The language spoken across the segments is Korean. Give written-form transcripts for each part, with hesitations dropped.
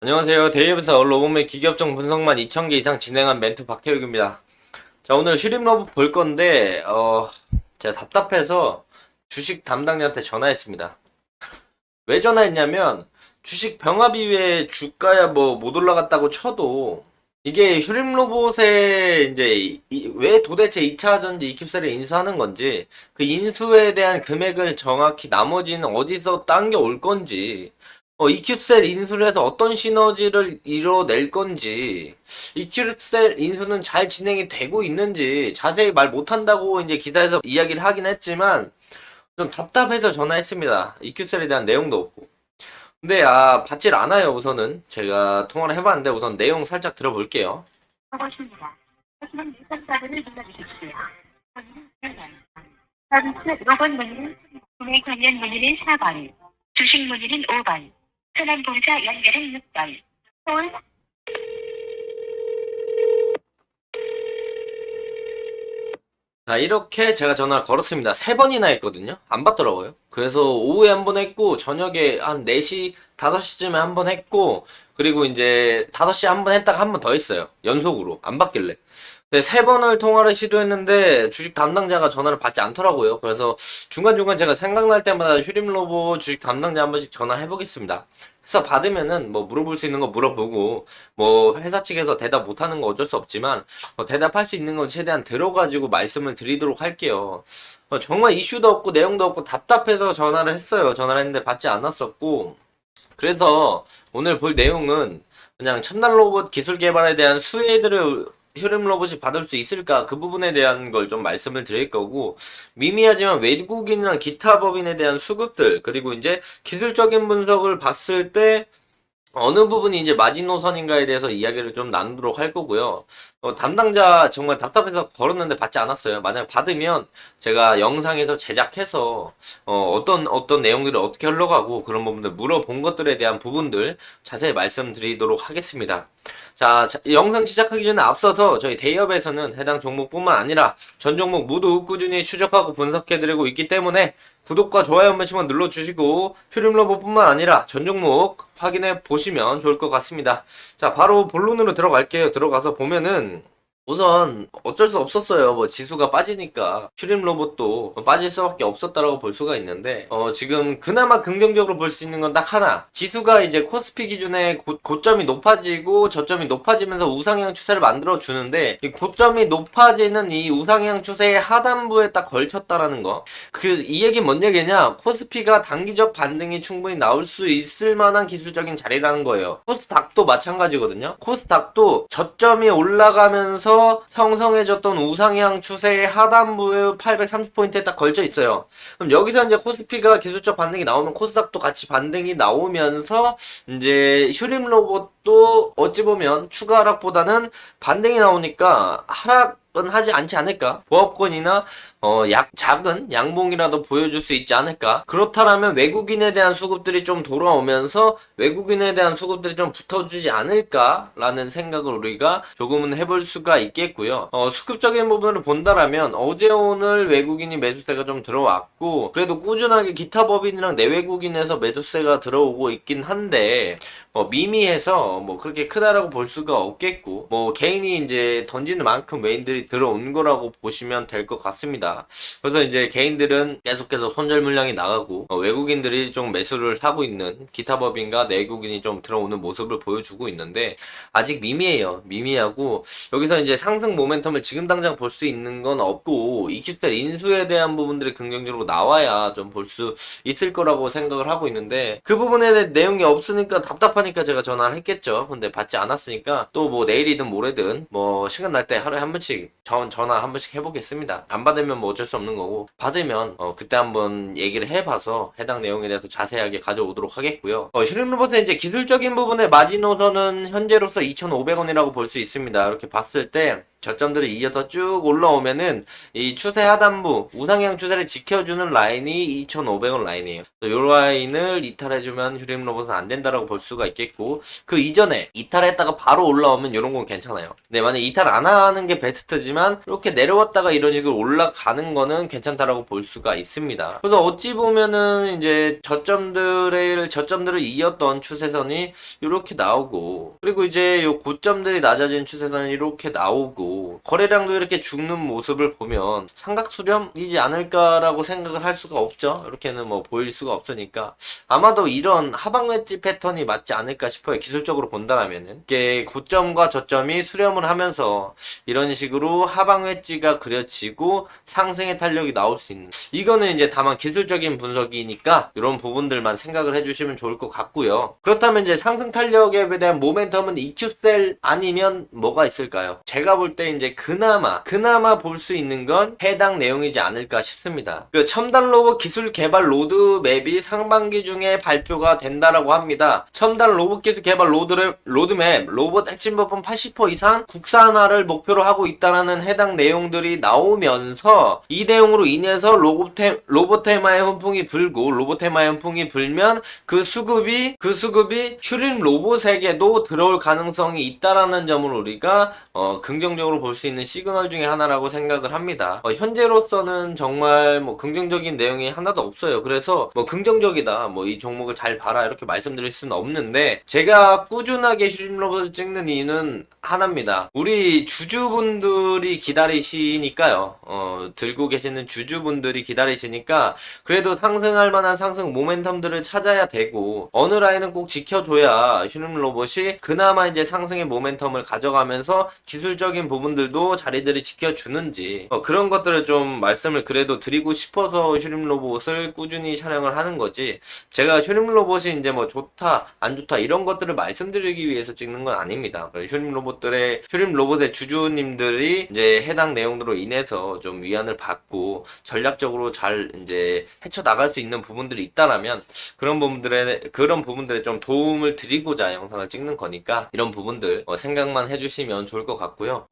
안녕하세요. 데이브에서 로봇의 기계업종 분석만 2000개 이상 진행한 멘트 박태욱입니다. 자, 오늘 슈림 로봇 볼 건데, 제가 답답해서 주식 담당자한테 전화했습니다. 왜 전화했냐면, 주식 병합 이후에 주가야 뭐 못 올라갔다고 쳐도, 이게 슈림 로봇에 이제 왜 도대체 2차 전지 이킵셀을 인수하는 건지, 그 인수에 대한 금액을 정확히 나머지는 어디서 당겨 올 건지, EQ셀 인수를 해서 어떤 시너지를 이뤄낼 건지, EQ셀 인수는 잘 진행이 되고 있는지 자세히 말 못한다고 이제 기사에서 이야기를 하긴 했지만, 좀 답답해서 전화했습니다. EQ셀에 대한 내용도 없고. 근데, 받질 않아요, 우선은. 제가 통화를 해봤는데, 우선 내용 살짝 들어볼게요. 반갑습니다. 하시는 유선사분을 눌러주십시오. 서비스 로봇 문의는 구매 관련 문의는 4번, 주식 문의는 5번, 현안봉사 연결은 6번, 서울 자, 이렇게 제가 전화를 걸었습니다. 3번이나 했거든요? 안 받더라고요. 그래서 오후에 한 번 했고, 저녁에 한 4시, 5시쯤에 한 번 했고, 그리고 이제 5시에 한 번 했다가 한 번 더 했어요. 연속으로. 안 받길래. 근데 3번을 통화를 시도했는데, 주식 담당자가 전화를 받지 않더라고요. 그래서 중간중간 제가 생각날 때마다 휴림로보 주식 담당자 한 번씩 전화해보겠습니다. 그래서 받으면은 뭐 물어볼 수 있는 거 물어보고, 뭐 회사 측에서 대답 못하는 거 어쩔 수 없지만, 대답할 수 있는 건 최대한 들어가지고 말씀을 드리도록 할게요. 정말 이슈도 없고 내용도 없고 답답해서 전화를 했어요. 전화를 했는데 받지 않았었고. 그래서 오늘 볼 내용은 그냥 첨단 로봇 기술 개발에 대한 수혜들을 휴림 로봇이 받을 수 있을까? 그 부분에 대한 걸 좀 말씀을 드릴 거고, 미미하지만 외국인이랑 기타 법인에 대한 수급들, 그리고 이제 기술적인 분석을 봤을 때 어느 부분이 이제 마지노선인가에 대해서 이야기를 좀 나누도록 할 거고요. 담당자 정말 답답해서 걸었는데 받지 않았어요. 만약 받으면 제가 영상에서 제작해서 어떤 내용들이 어떻게 흘러가고 그런 부분들 물어본 것들에 대한 부분들 자세히 말씀드리도록 하겠습니다. 자, 영상 시작하기 전에 앞서서 저희 대기업에서는 해당 종목뿐만 아니라 전 종목 모두 꾸준히 추적하고 분석해드리고 있기 때문에 구독과 좋아요 한 번씩만 눌러주시고 휴림로봇뿐만 아니라 전 종목 확인해 보시면 좋을 것 같습니다. 자, 바로 본론으로 들어갈게요. 들어가서 보면은 우선 어쩔 수 없었어요. 뭐 지수가 빠지니까 슈림 로봇도 빠질 수밖에 없었다라고 볼 수가 있는데 지금 그나마 긍정적으로 볼 수 있는 건 딱 하나. 지수가 이제 코스피 기준에 고점이 높아지고 저점이 높아지면서 우상향 추세를 만들어 주는데 이 고점이 높아지는 이 우상향 추세의 하단부에 딱 걸쳤다라는 거. 이 얘기 뭔 얘기냐? 코스피가 단기적 반등이 충분히 나올 수 있을 만한 기술적인 자리라는 거예요. 코스닥도 마찬가지거든요. 코스닥도 저점이 올라가면서 형성해졌던 우상향 추세의 하단부에 830포인트에 딱 걸쳐 있어요. 그럼 여기서 이제 코스피가 기술적 반등이 나오면 코스닥도 같이 반등이 나오면서 이제 휴림 로봇도 어찌 보면 추가 하락보다는 반등이 나오니까 하락은 하지 않지 않을까? 보합권이나 작은 양봉이라도 보여줄 수 있지 않을까? 그렇다면 외국인에 대한 수급들이 좀 돌아오면서 외국인에 대한 수급들이 좀 붙어주지 않을까라는 생각을 우리가 조금은 해볼 수가 있겠고요. 수급적인 부분을 본다라면 어제 오늘 외국인이 매수세가 좀 들어왔고 그래도 꾸준하게 기타 법인이랑 내외국인에서 매수세가 들어오고 있긴 한데 미미해서 뭐 그렇게 크다라고 볼 수가 없겠고 뭐 개인이 이제 던지는 만큼 외인들이 들어온 거라고 보시면 될 것 같습니다. 그래서 이제 개인들은 계속해서 손절 물량이 나가고 외국인들이 좀 매수를 하고 있는 기타 법인과 내국인이 좀 들어오는 모습을 보여주고 있는데 아직 미미해요. 미미하고 여기서 이제 상승 모멘텀을 지금 당장 볼 수 있는 건 없고 EQ텔 인수에 대한 부분들이 긍정적으로 나와야 좀 볼 수 있을 거라고 생각을 하고 있는데 그 부분에 대한 내용이 없으니까 답답하니까 제가 전화를 했겠죠. 근데 받지 않았으니까 또 뭐 내일이든 모레든 뭐 시간 날 때 하루에 한 번씩 전화 한 번씩 해보겠습니다. 안 받으면 뭐 어쩔 수 없는 거고 받으면 그때 한번 얘기를 해봐서 해당 내용에 대해서 자세하게 가져오도록 하겠고요. 슈림 로봇의 이제 기술적인 부분의 마지노선은 현재로서 2,500원이라고 볼 수 있습니다. 이렇게 봤을 때 저점들이 이어서 쭉 올라오면은 이 추세 하단부 우상향 추세를 지켜주는 라인이 2,500원 라인이에요. 이 라인을 이탈해주면 휴림 로봇은 안 된다라고 볼 수가 있겠고, 그 이전에 이탈했다가 바로 올라오면 이런 건 괜찮아요. 네, 만약 이탈 안 하는 게 베스트지만 이렇게 내려왔다가 이런 식으로 올라가는 거는 괜찮다라고 볼 수가 있습니다. 그래서 어찌 보면은 이제 저점들을 이었던 추세선이 이렇게 나오고, 그리고 이제 요 고점들이 낮아진 추세선이 이렇게 나오고, 거래량도 이렇게 죽는 모습을 보면 삼각수렴이지 않을까라고 생각을 할 수가 없죠. 이렇게는 뭐 보일 수가 없으니까 아마도 이런 하방 웨지 패턴이 맞지 않을까 싶어요. 기술적으로 본다라면은 이게 고점과 저점이 수렴을 하면서 이런 식으로 하방 웨지가 그려지고 상승의 탄력이 나올 수 있는, 이거는 이제 다만 기술적인 분석이니까 이런 부분들만 생각을 해주시면 좋을 것 같고요. 그렇다면 이제 상승 탄력에 대한 모멘텀은 EQ셀 아니면 뭐가 있을까요? 제가 볼 때 이제 그나마 볼 수 있는 건 해당 내용이지 않을까 싶습니다. 그 첨단 로봇 기술 개발 로드맵이 상반기 중에 발표가 된다라고 합니다. 첨단 로봇 기술 개발 로드맵, 로봇 핵심 부품 80% 이상 국산화를 목표로 하고 있다라는 해당 내용들이 나오면서, 이 내용으로 인해서 로봇 테마의 훈풍이 불고, 로봇 테마의 훈풍이 불면 그 수급이 휴림 로봇에게도 들어올 가능성이 있다라는 점을 우리가 긍정적으로 볼 수 있는 시그널 중에 하나라고 생각을 합니다. 현재로서는 정말 뭐 긍정적인 내용이 하나도 없어요. 그래서 뭐 긍정적이다, 뭐 이 종목을 잘 봐라 이렇게 말씀드릴 수는 없는데, 제가 꾸준하게 휴림 로봇을 찍는 이유는 하나입니다. 우리 주주분들이 기다리시니까요. 들고 계시는 주주분들이 기다리시니까 그래도 상승할 만한 상승 모멘텀들을 찾아야 되고, 어느 라인은 꼭 지켜줘야 휴림 로봇이 그나마 이제 상승의 모멘텀을 가져가면서 기술적인 부분들도 자리들이 지켜주는지, 그런 것들을 좀 말씀을 그래도 드리고 싶어서 휴림 로봇을 꾸준히 촬영을 하는 거지, 제가 휴림 로봇이 이제 뭐 좋다 안 좋다 이런 것들을 말씀드리기 위해서 찍는 건 아닙니다. 휴림 로봇의 주주님들이 이제 해당 내용으로 인해서 좀 위안을 받고 전략적으로 잘 이제 헤쳐나갈 수 있는 부분들이 있다라면 그런 부분들에 좀 도움을 드리고자 영상을 찍는 거니까, 이런 부분들 생각만 해주시면 좋을 것 같고요.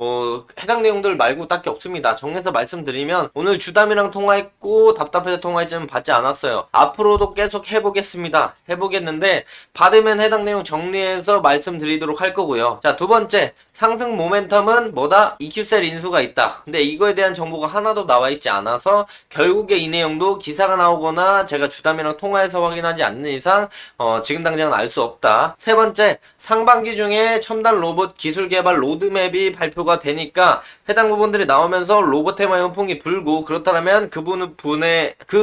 해당 내용들 말고 딱히 없습니다. 정리해서 말씀드리면, 오늘 주담이랑 통화했고 답답해서 통화했지만 받지 않았어요. 앞으로도 계속 해보겠는데 받으면 해당 내용 정리해서 말씀드리도록 할 거고요. 자, 두 번째, 상승 모멘텀은 뭐다? EQ셀 인수가 있다. 근데 이거에 대한 정보가 하나도 나와 있지 않아서 결국에 이 내용도 기사가 나오거나 제가 주담이랑 통화해서 확인하지 않는 이상 지금 당장은 알 수 없다. 세 번째, 상반기 중에 첨단 로봇 기술 개발 로드맵이 발표가 되니까 해당 부분들이 나오면서 로봇 테마의 훈풍이 불고, 그렇다면 그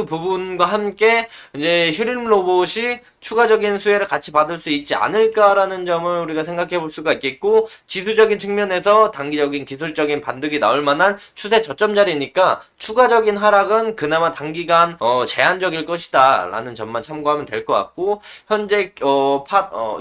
부분과 함께 이제 휴림 로봇이 추가적인 수혜를 같이 받을 수 있지 않을까라는 점을 우리가 생각해 볼 수가 있겠고, 지수적인 측면에서 단기적인 기술적인 반등이 나올 만한 추세 저점 자리니까 추가적인 하락은 그나마 단기간 제한적일 것이다 라는 점만 참고하면 될 것 같고, 현재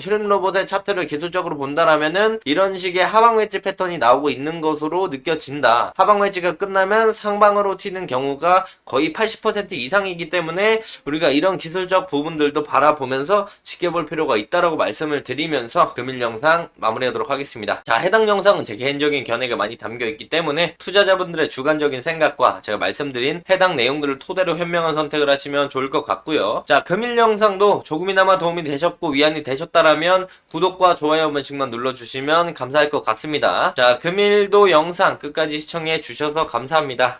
휴림 로봇의 차트를 기술적으로 본다라면은 이런 식의 하방 웨지 패턴이 나오고 있는 것으로 느껴진다. 하방 웨지가 끝나면 상방으로 튀는 경우가 거의 80% 이상이기 때문에 우리가 이런 기술적 부분들도 바라보면서 지켜볼 필요가 있다라고 말씀을 드리면서 금일 영상 마무리하도록 하겠습니다. 자, 해당 영상은 제 개인적인 견해가 많이 담겨 있기 때문에 투자자분들의 주관적인 생각과 제가 말씀드린 해당 내용들을 토대로 현명한 선택을 하시면 좋을 것 같고요. 자, 금일 영상도 조금이나마 도움이 되셨고 위안이 되셨다라면 구독과 좋아요 한 번씩만 눌러주시면 감사할 것 같습니다. 자, 금일도 영상 끝까지 시청해 주셔서 감사합니다.